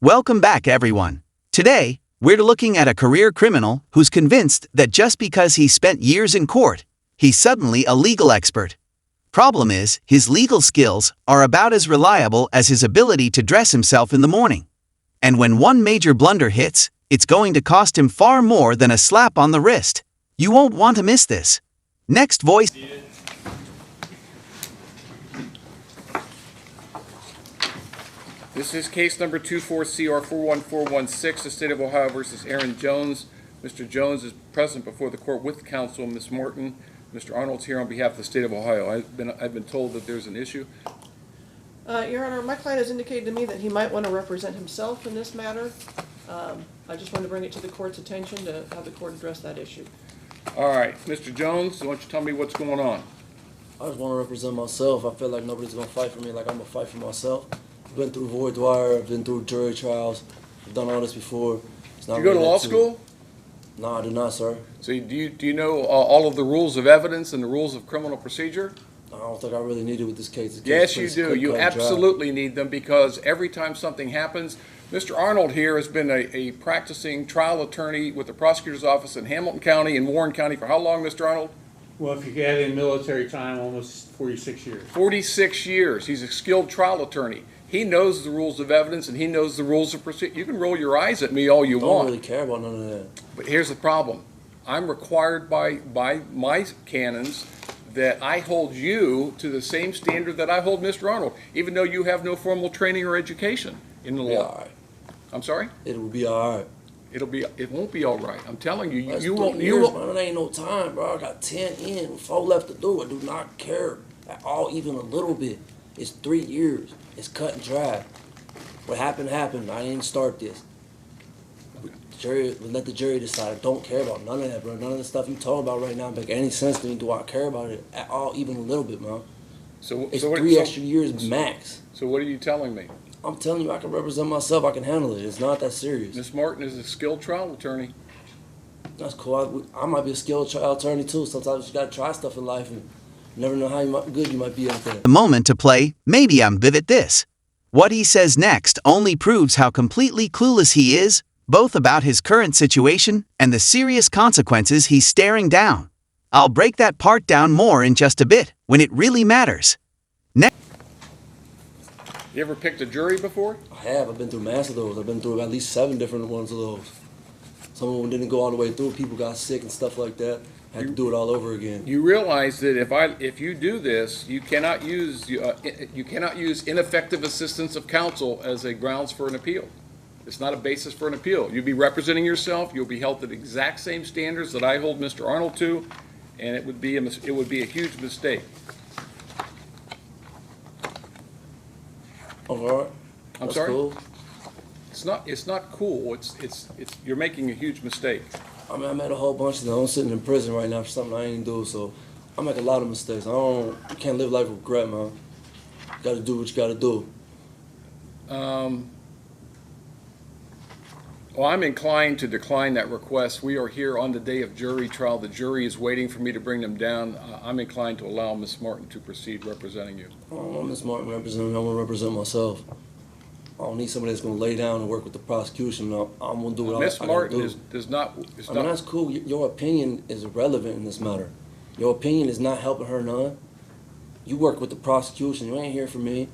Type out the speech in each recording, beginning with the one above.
Welcome back, everyone. Today, we're looking at a career criminal who's convinced that just because he spent years in court, he's suddenly a legal expert. Problem is, his legal skills are about as reliable as his ability to dress himself in the morning. And when one major blunder hits, it's going to cost him far more than a slap on the wrist. You won't want to miss this. Next voice. This is case number 24CR41416, the State of Ohio versus Aaron Jones. Mr. Jones is present before the court with counsel, Ms. Morton. Mr. Arnold's here on behalf of the State of Ohio. I've been told that there's an issue. Your Honor, my client has indicated to me that he might want to represent himself in this matter. I just wanted to bring it to the court's attention to have the court address that issue. All right, Mr. Jones, why don't you tell me what's going on? I just want to represent myself. I feel like nobody's going to fight for me like I'm going to fight for myself. I've been through voir dire, I've been through jury trials, I've done all this before. Do you go to law school? No, I do not, sir. So do you know all of the rules of evidence and the rules of criminal procedure? I don't think I really need it with this case. Yes, you do. You absolutely need them, because every time something happens, Mr. Arnold here has been a practicing trial attorney with the prosecutor's office in Hamilton County and Warren County for how long, Mr. Arnold? Well, if you add in military time, almost 46 years. 46 years. He's a skilled trial attorney. He knows the rules of evidence and he knows the rules of procedure. You can roll your eyes at me all you want. I don't really care about none of that. But here's the problem. I'm required by my canons that I hold you to the same standard that I hold Mr. Arnold, even though you have no formal training or education in the law. All right. I'm sorry? It will be all right. It won't be all right. I'm telling you, That's you 3 won't. years, man. It ain't no time, bro. I got 10 in, 4 left to do. I do not care at all, even a little bit. It's 3 years. It's cut and dry. What happened, happened. I didn't start this. Let the jury decide. I don't care about none of that, bro. None of the stuff you talking about right now make any sense to me. Do I care about it at all, even a little bit, man? It's 3 extra years max. So what are you telling me? I'm telling you, I can represent myself. I can handle it. It's not that serious. Ms. Martin is a skilled trial attorney. That's cool. I might be a skilled trial attorney too. Sometimes you gotta try stuff in life, and you never know how good you might be at that. The moment to play, maybe I'm vivid this. What he says next only proves how completely clueless he is, both about his current situation and the serious consequences he's staring down. I'll break that part down more in just a bit, when it really matters. Next. You ever picked a jury before? I have. I've been through mass of those. I've been through at least 7 different ones of those. Some of them didn't go all the way through. People got sick and stuff like that. I had to do it all over again. You realize that if you do this, you cannot use ineffective assistance of counsel as a grounds for an appeal. It's not a basis for an appeal. You'll be representing yourself. You'll be held to the exact same standards that I hold Mr. Arnold to, and it would be a huge mistake. All right. I'm That's sorry? Cool. It's not cool. You're making a huge mistake. I mean, I made a whole bunch of them. I'm sitting in prison right now for something I ain't do, so I make a lot of mistakes. You can't live life with regret, man. You gotta do what you gotta do. Well, I'm inclined to decline that request. We are here on the day of jury trial. The jury is waiting for me to bring them down. I'm inclined to allow Ms. Martin to proceed representing you. I don't want Ms. Martin representing me. I want to represent myself. I don't need somebody that's going to lay down and work with the prosecution. I'm going to do what Ms. I Martin do. does not. I mean, that's cool. Your opinion is irrelevant in this matter. Your opinion is not helping her none. You work with the prosecution. You ain't here for me.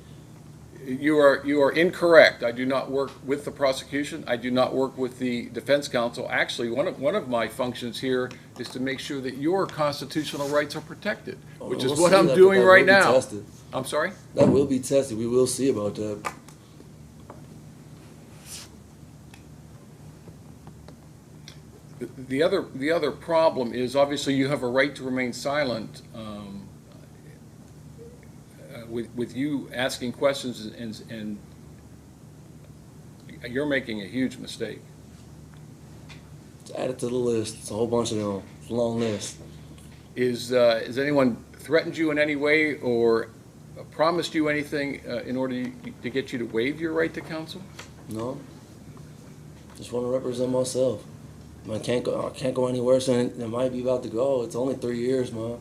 You are incorrect. I do not work with the prosecution. I do not work with the defense counsel. Actually, one of my functions here is to make sure that your constitutional rights are protected, which is what I'm doing right now. Tested. I'm sorry? That will be tested. We will see about that. The other problem is, obviously you have a right to remain silent. With you asking questions, and you're making a huge mistake. Just add it to the list. It's a whole bunch of them. It's a long list. Has anyone threatened you in any way or promised you anything in order to get you to waive your right to counsel? No. Just want to represent myself. I can't go any worse than it might be about to go. It's only 3 years, man.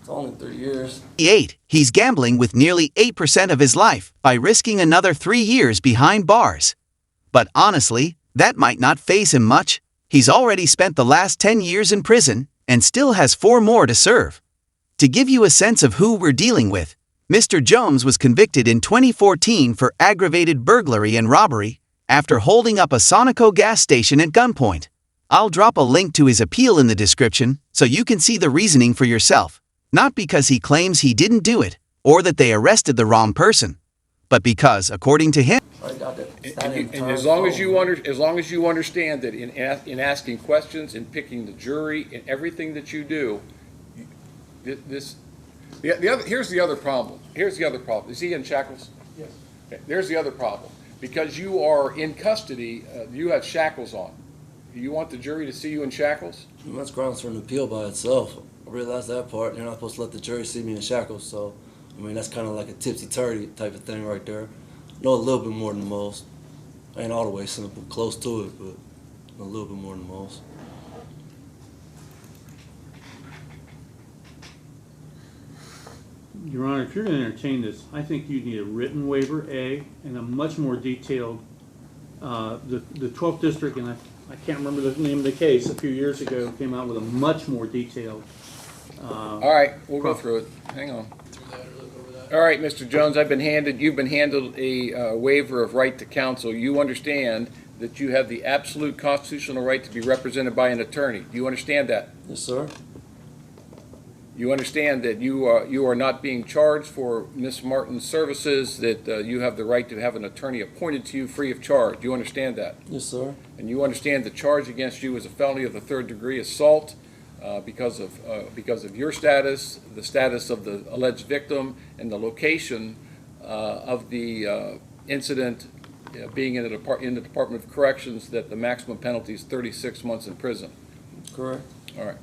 It's only 3 years. 8. He's gambling with nearly 8% of his life by risking another 3 years behind bars. But honestly, that might not faze him much. He's already spent the last 10 years in prison and still has 4 more to serve. To give you a sense of who we're dealing with, Mr. Jones was convicted in 2014 for aggravated burglary and robbery after holding up a Sonico gas station at gunpoint. I'll drop a link to his appeal in the description so you can see the reasoning for yourself. Not because he claims he didn't do it or that they arrested the wrong person, but because, according to him, And as long as you understand that in asking questions, in picking the jury, in everything that you do, here's the other problem. Here's the other problem. Is he in shackles? Yes. Okay, there's the other problem. Because you are in custody, you have shackles on. You want the jury to see you in shackles? That's grounds for an appeal by itself. I realize that part. You're not supposed to let the jury see me in shackles, so, I mean, that's kind of like a tipsy-turvy type of thing right there. I know a little bit more than most. Ain't all the way simple, close to it, but a little bit more than most. Your Honor, if you're going to entertain this, I think you need a written waiver, A, and a much more detailed, the 12th District, and I can't remember the name of the case, a few years ago, came out with a much more detailed. All right, we'll go through it. Hang on. All right, Mr. Jones, you've been handed a waiver of right to counsel. You understand that you have the absolute constitutional right to be represented by an attorney. Do you understand that? Yes, sir. You understand that you are not being charged for Ms. Martin's services, that you have the right to have an attorney appointed to you free of charge. Do you understand that? Yes, sir. And you understand the charge against you is a felony of the 3rd degree assault because of your status, the status of the alleged victim, and the location of the incident being in the Department of Corrections, that the maximum penalty is 36 months in prison. Correct. All right.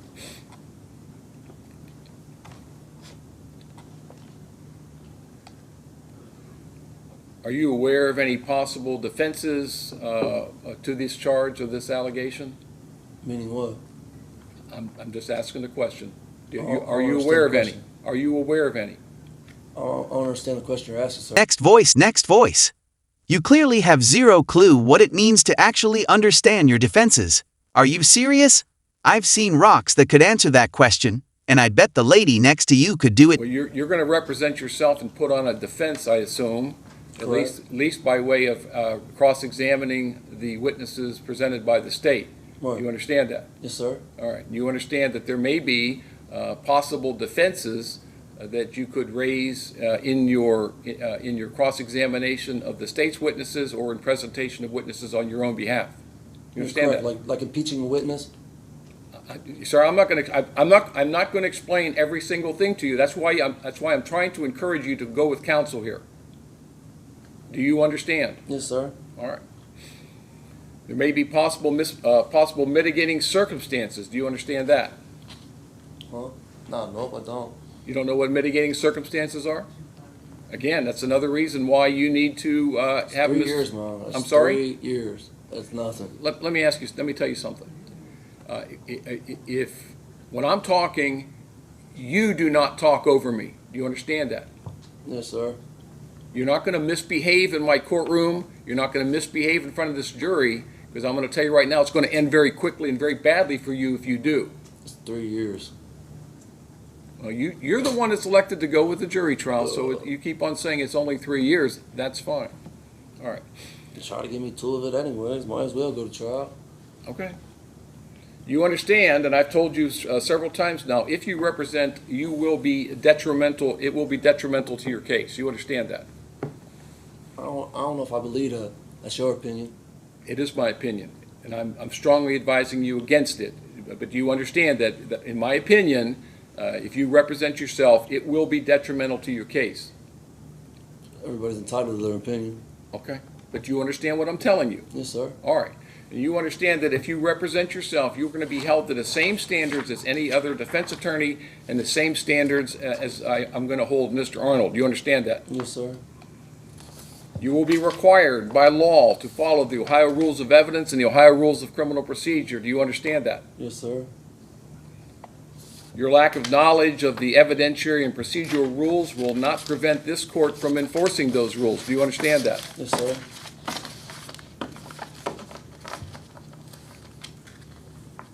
Are you aware of any possible defenses to this charge or this allegation? Meaning what? I'm just asking the question. Are you aware of any? Are you aware of any? I don't understand the question you're asking, sir. next voice. You clearly have zero clue what it means to actually understand your defenses. Are you serious? I've seen rocks that could answer that question, and I bet the lady next to you could do it. Well, you're going to represent yourself and put on a defense, I assume, at Correct. least by way of cross-examining the witnesses presented by the state. Right. You understand that? Yes, sir. All right. You understand that there may be possible defenses that you could raise in your cross-examination of the state's witnesses or in presentation of witnesses on your own behalf. You understand Correct. that? Like impeaching a witness? Sir, I'm not going to explain every single thing to you. That's why I'm trying to encourage you to go with counsel here. Do you understand? Yes, sir. All right. There may be possible mitigating circumstances. Do you understand that? Huh? Nope, I don't. You don't know what mitigating circumstances are? Again, that's another reason why you need to have 3 years, man. That's I'm sorry? 3 years. That's nothing. Let me tell you something. If when I'm talking, you do not talk over me. Do you understand that? Yes, sir. You're not going to misbehave in my courtroom. You're not going to misbehave in front of this jury, because I'm going to tell you right now, it's going to end very quickly and very badly for you if you do. It's 3 years. Well, you're the one that's elected to go with the jury trial, so you keep on saying it's only 3 years. That's fine. All right. They try to give me 2 of it anyways. Might as well go to trial. Okay. You understand, and I've told you several times now, if you represent, you will be detrimental. It will be detrimental to your case. You understand that? I don't know if I believe that. That's your opinion. It is my opinion, and I'm strongly advising you against it. But you understand that in my opinion, if you represent yourself, it will be detrimental to your case. Everybody's entitled to their opinion. Okay? But you understand what I'm telling you. Yes, sir. All right. And you understand that if you represent yourself, you're going to be held to the same standards as any other defense attorney and the same standards as I'm going to hold Mr. Arnold. You understand that? Yes, sir. You will be required by law to follow the Ohio Rules of Evidence and the Ohio Rules of Criminal Procedure. Do you understand that? Yes, sir. Your lack of knowledge of the evidentiary and procedural rules will not prevent this court from enforcing those rules. Do you understand that? Yes, sir.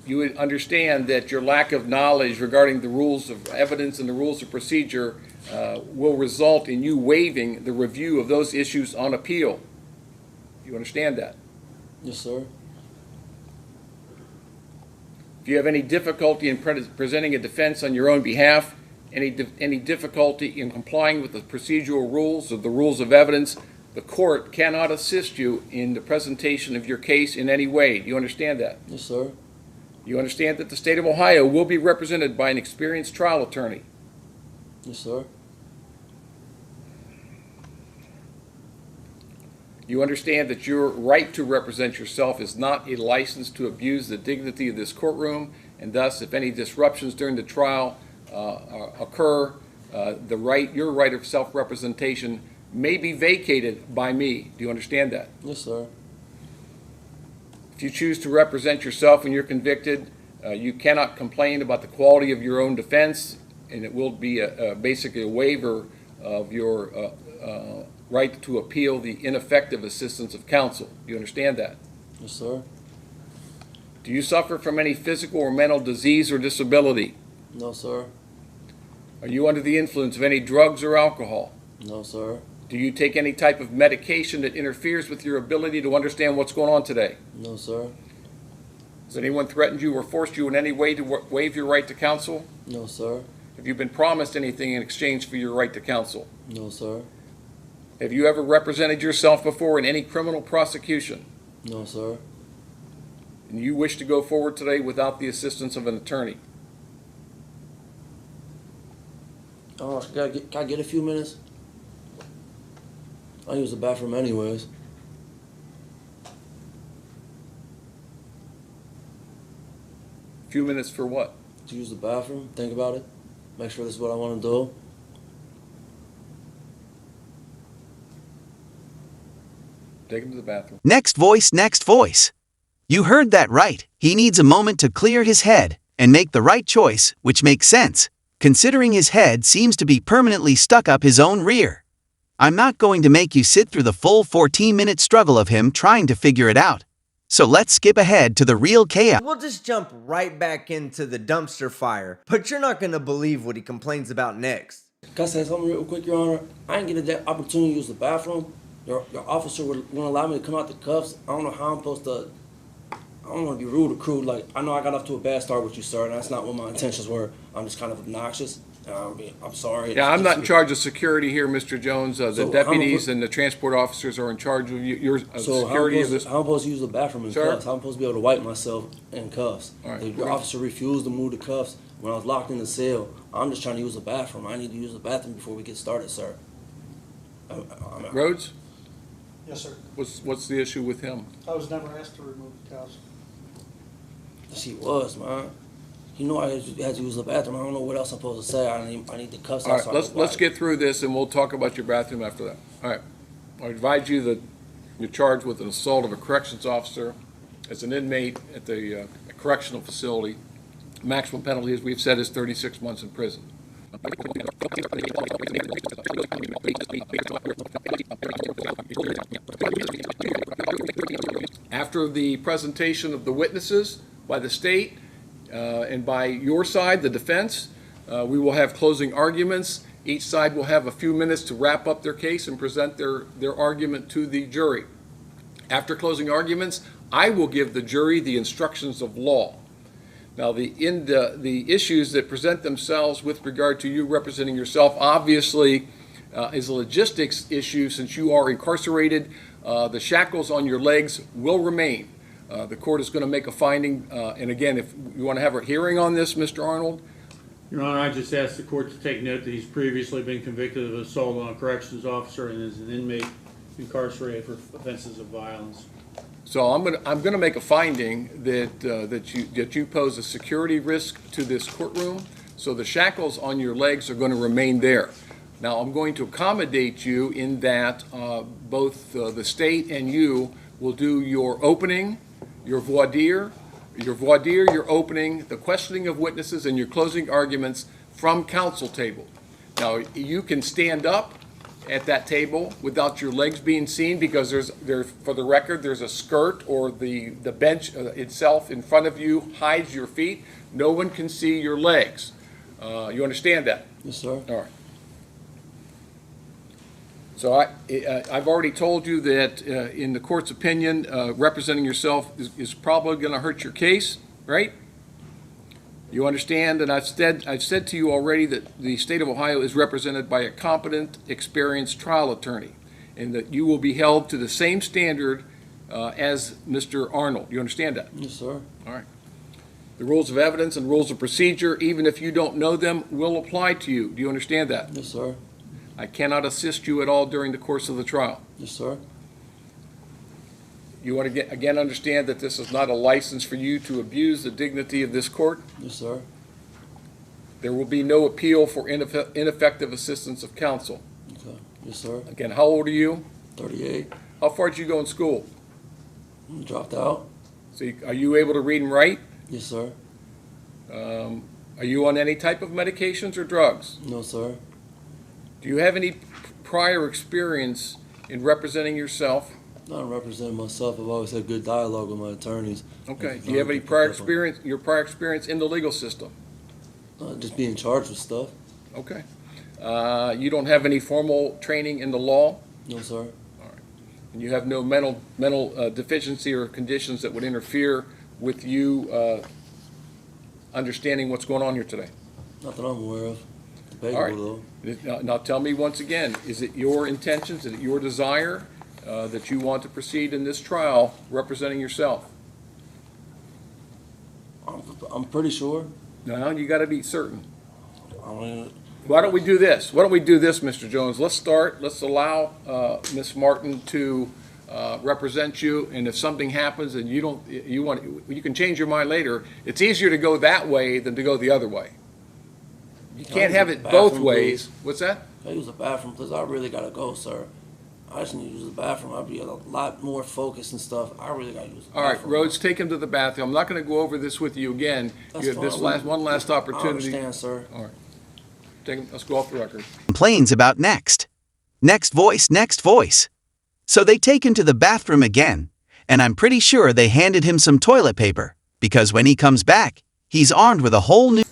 You would understand that your lack of knowledge regarding the rules of evidence and the rules of procedure will result in you waiving the review of those issues on appeal. You understand that? Yes, sir. If you have any difficulty in presenting a defense on your own behalf, any difficulty in complying with the procedural rules or the rules of evidence, the court cannot assist you in the presentation of your case in any way. Do you understand that? Yes, sir. You understand that the state of Ohio will be represented by an experienced trial attorney. Yes, sir. You understand that your right to represent yourself is not a license to abuse the dignity of this courtroom, and thus, if any disruptions during the trial occur, your right of self-representation may be vacated by me. Do you understand that? Yes, sir. If you choose to represent yourself when you're convicted, you cannot complain about the quality of your own defense, and it will be basically a waiver of your right to appeal the ineffective assistance of counsel. Do you understand that? Yes, sir. Do you suffer from any physical or mental disease or disability? No, sir. Are you under the influence of any drugs or alcohol? No, sir. Do you take any type of medication that interferes with your ability to understand what's going on today? No, sir. Has anyone threatened you or forced you in any way to waive your right to counsel? No, sir. Have you been promised anything in exchange for your right to counsel? No, sir. Have you ever represented yourself before in any criminal prosecution? No, sir. And you wish to go forward today without the assistance of an attorney? Oh, can I get a few minutes? I use the bathroom anyways. A few minutes for what? To use the bathroom, think about it, make sure this is what I want to do. Take him to the bathroom. Next voice, next voice. You heard that right. He needs a moment to clear his head and make the right choice, which makes sense, considering his head seems to be permanently stuck up his own rear. I'm not going to make you sit through the full 14-minute struggle of him trying to figure it out. So let's skip ahead to the real chaos. We'll just jump right back into the dumpster fire, but you're not going to believe what he complains about next. Can I say something real quick, Your Honor? I didn't get that opportunity to use the bathroom. Your officer wouldn't allow me to come out the cuffs. I don't know how I'm supposed to. I don't want to be rude or crude. Like, I know I got off to a bad start with you, sir, and that's not what my intentions were. I'm just kind of obnoxious. I'm sorry. Yeah, I'm not in charge of security here, Mr. Jones. The So deputies and the transport officers are in charge of your security of this. How I'm supposed to use the bathroom in Sir? cuffs? How I'm supposed to be able to wipe myself in cuffs? All right. Your officer refused to move the cuffs when I was locked in the cell. I'm just trying to use the bathroom. I need to use the bathroom before we get started, sir. Rhodes, Yes, sir. what's the issue with him? I was never asked to remove the cuffs. Yes, he was, man. You know I had to use the bathroom. I don't know what else I'm supposed to say. I need the cuffs All out. right, So let's get through this and we'll talk about your bathroom after that. All right. I advise you that you're charged with an assault of a corrections officer as an inmate at the correctional facility. Maximum penalty, as we've said, is 36 months in prison. After the presentation of the witnesses by the state and by your side, the defense, we will have closing arguments. Each side will have a few minutes to wrap up their case and present their argument to the jury. After closing arguments, I will give the jury the instructions of law. Now, the issues that present themselves with regard to you representing yourself obviously is a logistics issue. Since you are incarcerated, the shackles on your legs will remain. The court is going to make a finding, and again, if you want to have a hearing on this, Mr. Arnold. Your Honor, I just asked the court to take note that he's previously been convicted of assault on a corrections officer and is an inmate incarcerated for offenses of violence. So I'm going to make a finding that you pose a security risk to this courtroom. So the shackles on your legs are going to remain there. Now I'm going to accommodate you in that both the state and you will do your opening, your voir dire, your voir dire, your opening, the questioning of witnesses, and your closing arguments from counsel table. Now, you can stand up at that table without your legs being seen because for the record, there's a skirt or the bench itself in front of you hides your feet. No one can see your legs. You understand that? Yes, sir. All right. So I've already told you that in the court's opinion, representing yourself is probably going to hurt your case, right? You understand, and I've said to you already that the state of Ohio is represented by a competent, experienced trial attorney, and that you will be held to the same standard as Mr. Arnold. You understand that? Yes, sir. All right. The rules of evidence and rules of procedure, even if you don't know them, will apply to you. Do you understand that? Yes, sir. I cannot assist you at all during the course of the trial. Yes, sir. You want to again understand that this is not a license for you to abuse the dignity of this court. Yes, sir. There will be no appeal for ineffective assistance of counsel. Okay. Yes, sir. Again, how old are you? 38. How far did you go in school? Dropped out. So are you able to read and write? Yes, sir. Are you on any type of medications or drugs? No, sir. Do you have any prior experience in representing yourself? Not representing myself. I've always had good dialogue with my attorneys. Okay. Do you have any prior experience? Your prior experience in the legal system? Just being charged with stuff. Okay. You don't have any formal training in the law? No, sir. And you have no mental deficiency or conditions that would interfere with you understanding what's going on here today? Not that I'm aware of. All right. Debatable, though. Now tell me once again, is it your intentions, is it your desire that you want to proceed in this trial representing yourself? I'm pretty sure. No, you got to be certain. I mean, Why don't we do this? Why don't we do this, Mr. Jones? Let's start. Let's allow Ms. Martin to represent you, and if something happens and you can change your mind later. It's easier to go that way than to go the other way. You can't have it both ways. What's that? Can I use the bathroom, please? I really gotta go, sir. I just need to use the bathroom. I'd be a lot more focused and stuff. I really gotta use the bathroom. All right, Rhodes, take him to the bathroom. I'm not going to go over this with you again. That's You have this fine. one last opportunity. I understand, sir. All right. Take him, let's go off the record. Complains about next. Next voice, next voice. So they take him to the bathroom again, and I'm pretty sure they handed him some toilet paper, because when he comes back, he's armed with a whole new...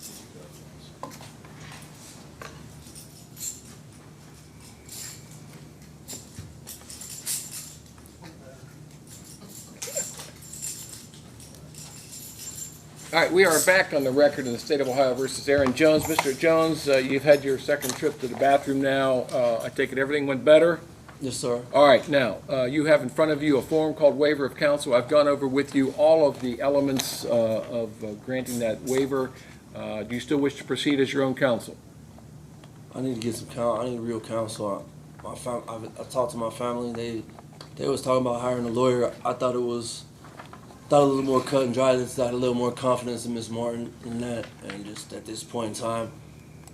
All right, we are back on the record in the state of Ohio versus Aaron Jones. Mr. Jones, you've had your second trip to the bathroom now. I take it everything went better? Yes, sir. All right, now, you have in front of you a form called waiver of counsel. I've gone over with you all of the elements of granting that waiver. Do you still wish to proceed as your own counsel? I need to get some I need real counsel. I talked to my family. They was talking about hiring a lawyer. I thought it was a little more cut and dry. Just had a little more confidence in Miss Martin in that. And just at this point in time,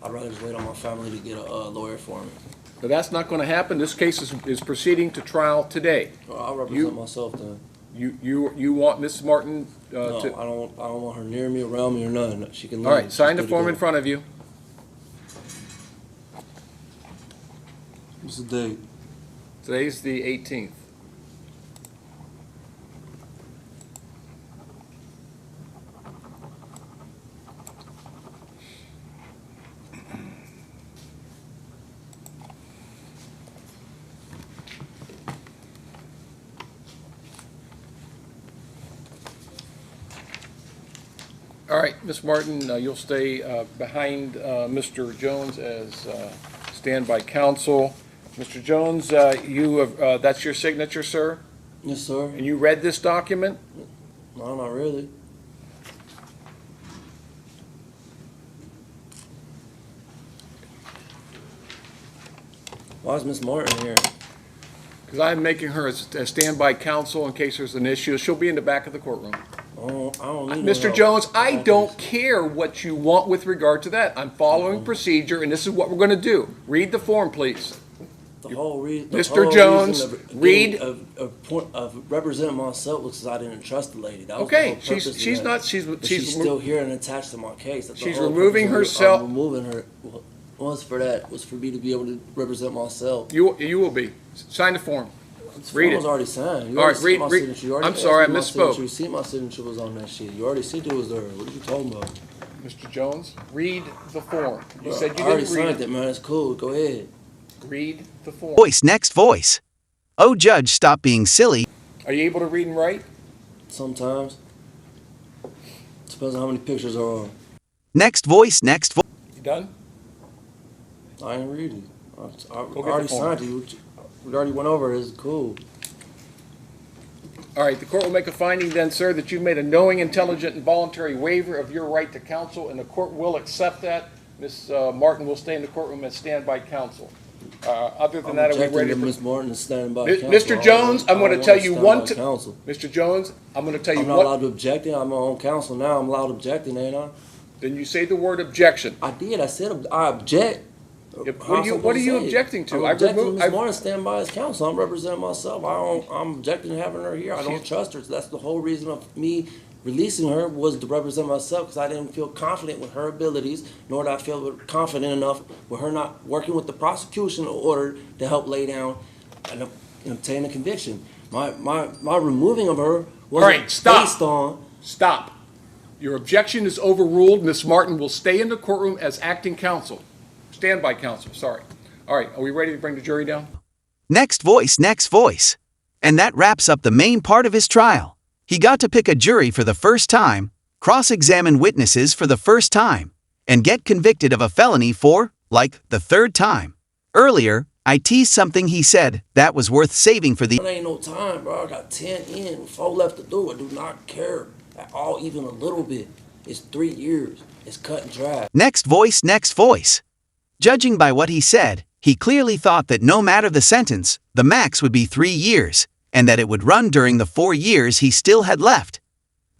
I'd rather just wait on my family to get a lawyer for me. But that's not going to happen. This case is proceeding to trial today. Well, I'll represent myself then. You want Miss Martin No, to... I don't want her near me, around me, or nothing. She can. All right, sign the form in front of you. What's the date? Today's the 18th. All right, Ms. Martin, you'll stay behind Mr. Jones as standby counsel. Mr. Jones, you have, that's your signature, sir? Yes, sir. And you read this document? No, not really. Why is Miss Martin here? Because I'm making her a standby counsel in case there's an issue. She'll be in the back of the courtroom. I don't need no Mr. help. Jones, I don't care what you want with regard to that. I'm following procedure, and this is what we're going to do. Read the form, please. The whole reason, Mr. Jones, read. Of representing myself was because I didn't trust the lady. That was the Okay, whole purpose of she's that. but she's still here and attached to my case. That's the She's whole removing purpose of herself- removing her was for me to be able to represent myself. You will be. Sign the form. This Read form it. was already signed. You All already right, seen read- my read- signature. You already I'm sorry, I asked me my misspoke. signature. You see my signature was on that shit. You already seen it was there. What are you talking about? Mr. Jones, read the form. You Bro, said you I already didn't read signed it. it, man. It's cool. Go ahead. Read the form. Voice next voice. Oh, judge, stop being silly. Are you able to read and write? Sometimes. Depends on how many pictures are on. Next voice next voice. You done? I ain't read it. I get the already form. signed it. We already went over it. It's cool. All right, the court will make a finding then, sir, that you've made a knowing, intelligent, and voluntary waiver of your right to counsel, and the court will accept that. Ms. Martin will stay in the courtroom as standby counsel. Other than I'm that, are we objecting ready to to... Ms. Martin to stand by Mi- counsel. Mr. Jones, I'm going to tell you one... T- counsel. Mr. Jones, I'm going to tell you I'm not one... allowed to object. I'm my own counsel now. I'm allowed to object, ain't I? Then you say the word objection. I did. I said I object. If- How am I what are you supposed to say it? objecting to? I'm I objecting to removed- Ms. I've- Martin stand by as counsel. I'm representing myself. I'm objecting to having her here. I don't trust her. So that's the whole reason of me releasing her was to represent myself because I didn't feel confident with her abilities, nor did I feel confident enough with her not working with the prosecution in order to help lay down and obtain a conviction. My removing of her was right, stop. based on. Stop. Your objection is overruled. Ms. Martin will stay in the courtroom as acting counsel. Standby counsel, sorry. All right, are we ready to bring the jury down? Next voice next voice. And that wraps up the main part of his trial. He got to pick a jury for the first time, cross-examine witnesses for the first time, and get convicted of a felony for, like, the third time. Earlier, I teased something he said that was worth saving for the There ain't no time, bro. I got 10 in, 4 left to do. I do not care at all, even a little bit. It's 3 years. It's cut and dry. next voice next voice. Judging by what he said, he clearly thought that no matter the sentence, the max would be 3 years, and that it would run during the 4 years he still had left.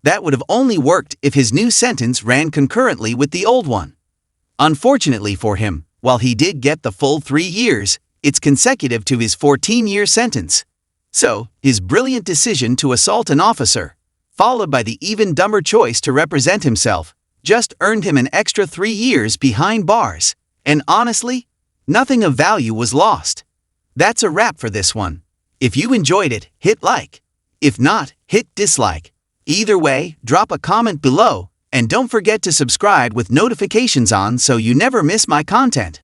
That would have only worked if his new sentence ran concurrently with the old one. Unfortunately for him, while he did get the full 3 years, it's consecutive to his 14-year sentence. So, his brilliant decision to assault an officer, followed by the even dumber choice to represent himself, just earned him an extra 3 years behind bars. And honestly, nothing of value was lost. That's a wrap for this one. If you enjoyed it, hit like. If not, hit dislike. Either way, drop a comment below, and don't forget to subscribe with notifications on so you never miss my content.